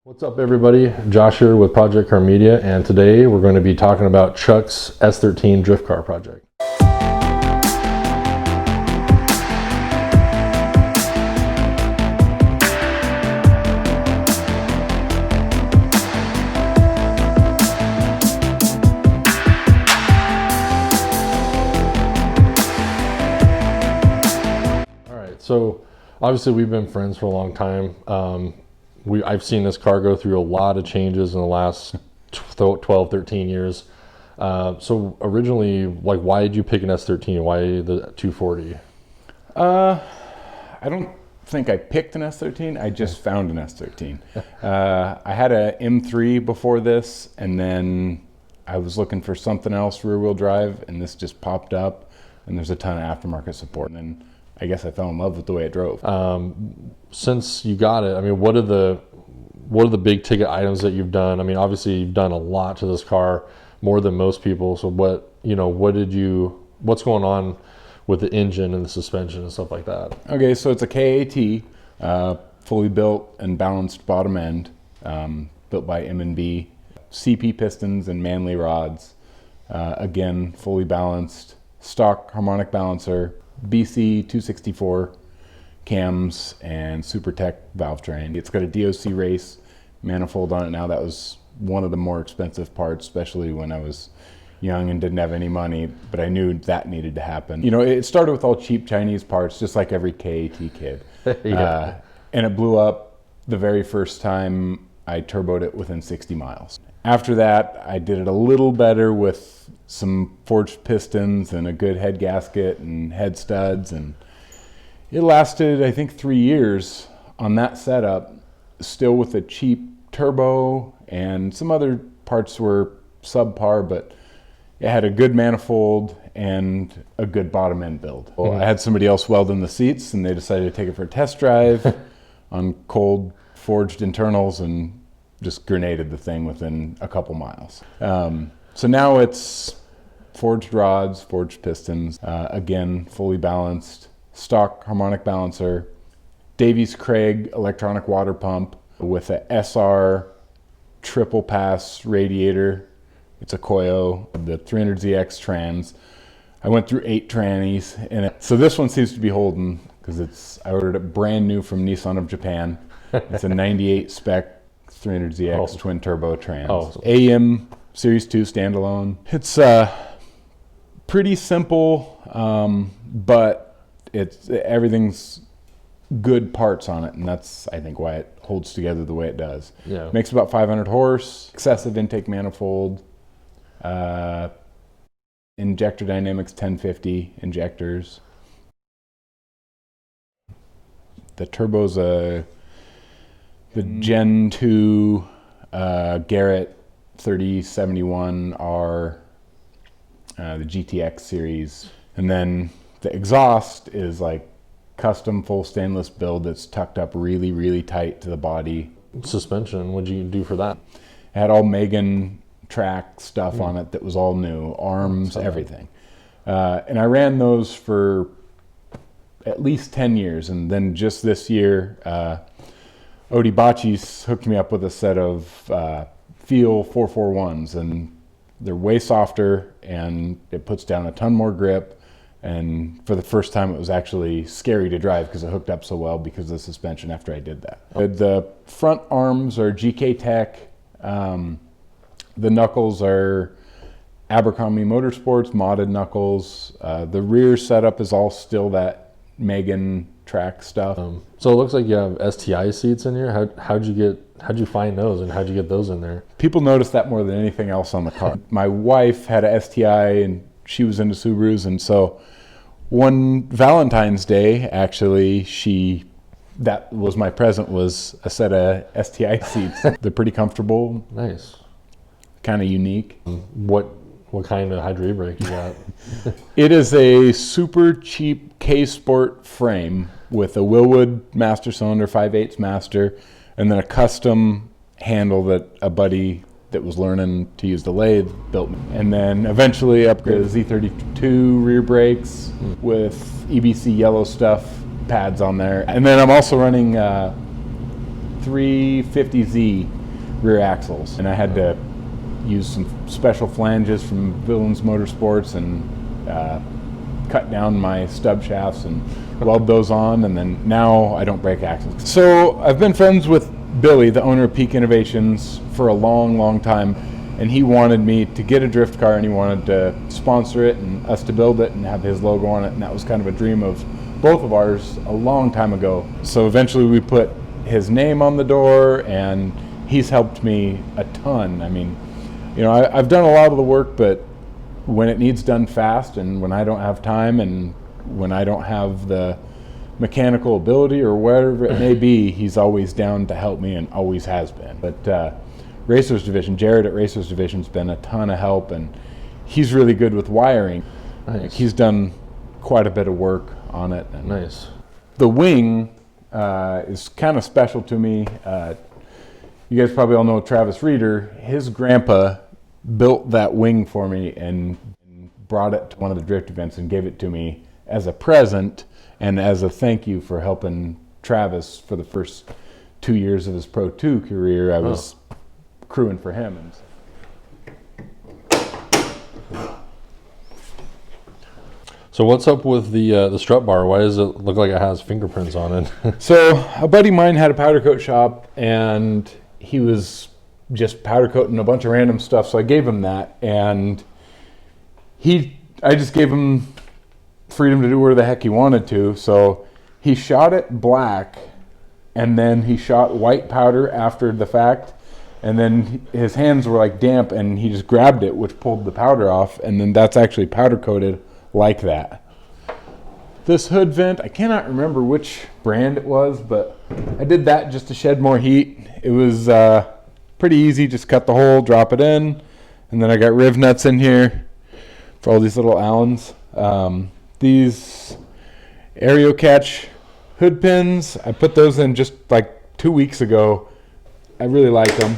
What's up everybody, Josh here with Project Car Media, and today we're going to be talking about Chuck's S13 drift car project. Alright, so obviously we've been friends for a long time. I've seen this car go through a lot of changes in the last 12, 13 years. So originally, like, why did you pick an S13? Why the 240? I don't think I picked an S13. I just found an S13. I had a M3 before this, and then I was looking for something else rear wheel drive, and this just popped up, and there's a ton of aftermarket support. And then I guess I fell in love with the way it drove. Since you got it, I mean, what are the big ticket items that you've done? I mean, obviously you've done a lot to this car, more than most people. So what's going on with the engine and the suspension and stuff like that? Okay, so it's a KAT, fully built and balanced bottom end, built by M&B, CP pistons and Manley rods. Again, fully balanced, stock harmonic balancer, BC 264 cams, and SuperTech valve train. It's got a DOC race manifold on it now. That was one of the more expensive parts, especially when I was young and didn't have any money, but I knew that needed to happen. You know, it started with all cheap Chinese parts, just like every KAT kid. Yeah. And it blew up the very first time I turboed it within 60 miles. After that, I did it a little better with some forged pistons and a good head gasket and head studs, and it lasted, I think, 3 years on that setup, still with a cheap turbo, and some other parts were subpar, but it had a good manifold and a good bottom end build. Well, I had somebody else weld in the seats, and they decided to take it for a test drive on cold forged internals and just grenaded the thing within a couple miles. So now it's forged rods, forged pistons, again, fully balanced, stock harmonic balancer, Davies Craig electronic water pump with a SR triple pass radiator. It's a Koyo, the 300ZX trans. I went through 8 trannies in it. So this one seems to be holding because I ordered it brand new from Nissan of Japan. It's a 98 spec 300ZX twin turbo trans. AM Series 2 standalone. It's pretty simple, but everything's good parts on it, and that's, I think, why it holds together the way it does. Yeah. Makes about 500 horse, excessive intake manifold, injector dynamics 1050 injectors. The turbo's the Gen 2 Garrett 3071R, the GTX series, and then the exhaust is like custom full stainless build that's tucked up really, really tight to the body. Suspension, what'd you do for that? It had all Megan track stuff on it that was all new, arms, everything. And I ran those for at least 10 years, and then just this year, Odi Bacci's hooked me up with a set of Feel 441s, and they're way softer, and it puts down a ton more grip. And for the first time, it was actually scary to drive because it hooked up so well because of the suspension after I did that. The front arms are GK Tech. The knuckles are Abercombie Motorsports, modded knuckles. The rear setup is all still that Megan track stuff. So it looks like you have STI seats in here. How'd you find those, and how'd you get those in there? People notice that more than anything else on the car. My wife had a STI, and she was into Subarus, and so one Valentine's Day, actually, that was my present, was a set of STI seats. They're pretty comfortable. Nice. Kind of unique. What kind of hydro brake you got? It is a super cheap K-Sport frame with a Willwood master cylinder, 5/8 master, and then a custom handle that a buddy that was learning to use the lathe built me. And then eventually upgraded Z32 rear brakes with EBC yellow stuff pads on there. And then I'm also running 350Z rear axles, and I had to use some special flanges from Billet's Motorsports and cut down my stub shafts and weld those on, and then now I don't break axles. So I've been friends with Billy, the owner of Peak Innovations, for a long time, and he wanted me to get a drift car, and he wanted to sponsor it and us to build it and have his logo on it, and that was kind of a dream of both of ours a long time ago. So eventually we put his name on the door, and he's helped me a ton. I mean, you know, I've done a lot of the work, but when it needs done fast, and when I don't have time, and when I don't have the mechanical ability or whatever it may be, he's always down to help me and always has been. But Racers Division, Jared at Racers Division's been a ton of help, and he's really good with wiring. Nice. He's done quite a bit of work on it. And Nice. the wing is kind of special to me. You guys probably all know Travis Reeder. His grandpa built that wing for me and brought it to one of the drift events and gave it to me as a present and as a thank you for helping Travis for the first 2 years of his Pro 2 career. I was crewing for him. So what's up with the strut bar? Why does it look like it has fingerprints on it? So a buddy of mine had a powder coat shop, and he was just powder coating a bunch of random stuff. So I gave him that, and I just gave him freedom to do whatever the heck he wanted to. So he shot it black, and then he shot white powder after the fact, and then his hands were like damp, and he just grabbed it, which pulled the powder off, and then that's actually powder coated like that. This hood vent, I cannot remember which brand it was, but I did that just to shed more heat. It was pretty easy, just cut the hole, drop it in, and then I got riv nuts in here for all these little Allens. These aereo catch hood pins, I put those in just like 2 weeks ago. I really like them.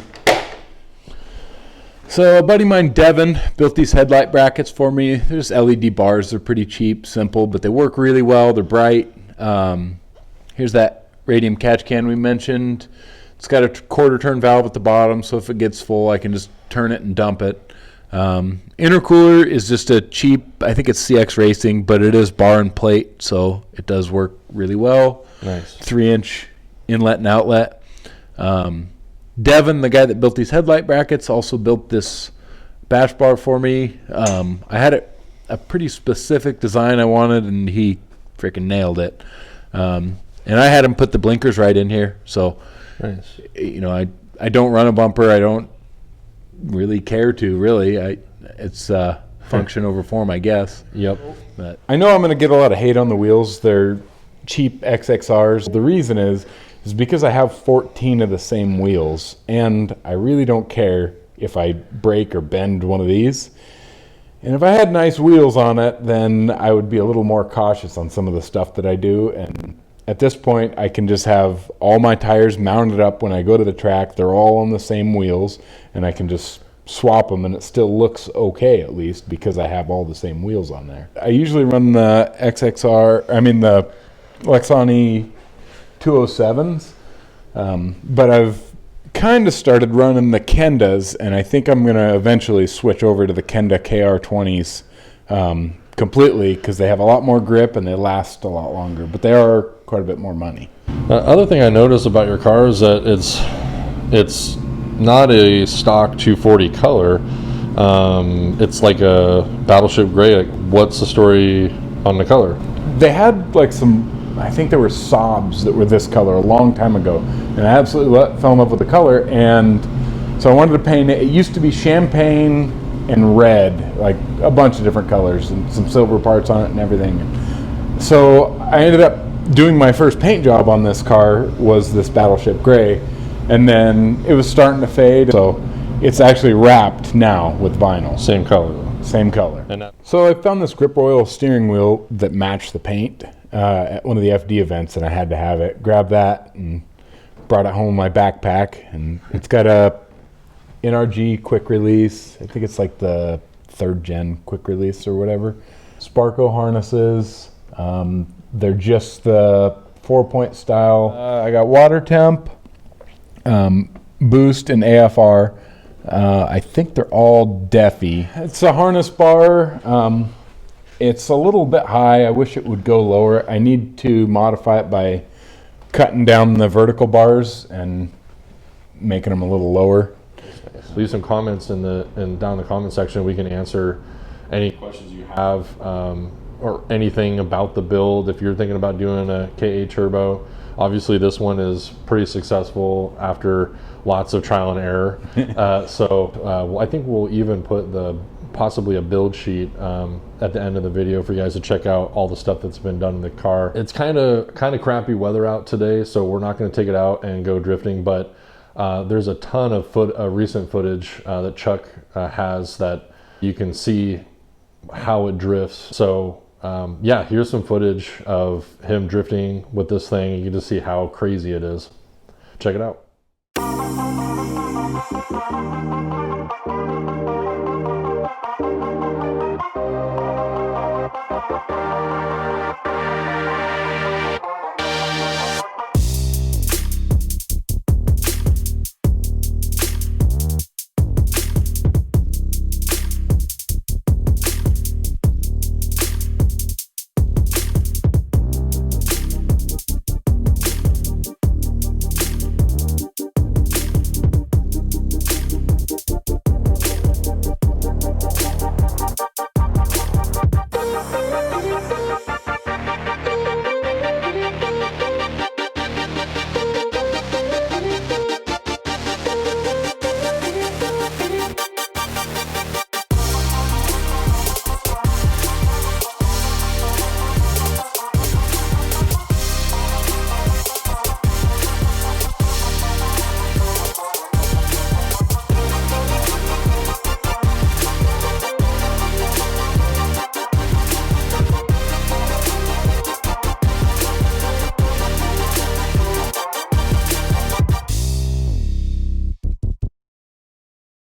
So a buddy of mine, Devin, built these headlight brackets for me. They're just LED bars. They're pretty cheap, simple, but they work really well. They're bright. Here's that radium catch can we mentioned. It's got a quarter turn valve at the bottom, so if it gets full, I can just turn it and dump it. Intercooler is just a cheap, I think it's CX Racing, but it is bar and plate, so it does work really well. Nice. 3-inch inlet and outlet. Devin, the guy that built these headlight brackets, also built this bash bar for me. I had a pretty specific design I wanted, and he freaking nailed it. And I had him put the blinkers right in here, so Nice. you know, I don't run a bumper. I don't really care to, really. It's function over form, I guess. Yep. But I know I'm going to get a lot of hate on the wheels. They're cheap XXRs. The reason is because I have 14 of the same wheels, and I really don't care if I break or bend one of these. And if I had nice wheels on it, then I would be a little more cautious on some of the stuff that I do. And at this point, I can just have all my tires mounted up when I go to the track. They're all on the same wheels, and I can just swap them, and it still looks okay, at least, because I have all the same wheels on there. I usually run the the Lexani 207s, but I've kind of started running the Kendas, and I think I'm going to eventually switch over to the Kenda KR20s completely, because they have a lot more grip and they last a lot longer, but they are quite a bit more money. Other thing I noticed about your car is that it's not a stock 240 color. It's like a Battleship Grey. Like, what's the story on the color? They had like I think there were Saabs that were this color a long time ago, and I absolutely fell in love with the color, and so I wanted to paint it. It used to be champagne and red, like a bunch of different colors, and some silver parts on it and everything. So I ended up doing my first paint job on this car was this Battleship Grey, and then it was starting to fade, so it's actually wrapped now with vinyl. Same color though. Same color. So I found this grip oil steering wheel that matched the paint at one of the FD events, and I had to have it. Grabbed that and brought it home in my backpack, and it's got a NRG quick release. I think it's like the 3rd gen quick release or whatever. Sparco harnesses. They're just the 4-point style. I got water temp. Boost and AFR. I think they're all Defi. It's a harness bar. It's a little bit high. I wish it would go lower. I need to modify it by cutting down the vertical bars and making them a little lower. Leave some comments down in the comment section. We can answer any questions you have, or anything about the build. If you're thinking about doing a KA turbo, obviously this one is pretty successful after lots of trial and error. I think we'll even put possibly a build sheet at the end of the video for you guys to check out all the stuff that's been done in the car. It's kind of crappy weather out today, so we're not going to take it out and go drifting, but there's a ton of recent footage that Chuck has that you can see how it drifts. So yeah, here's some footage of him drifting with this thing. You can just see how crazy it is. Check it out.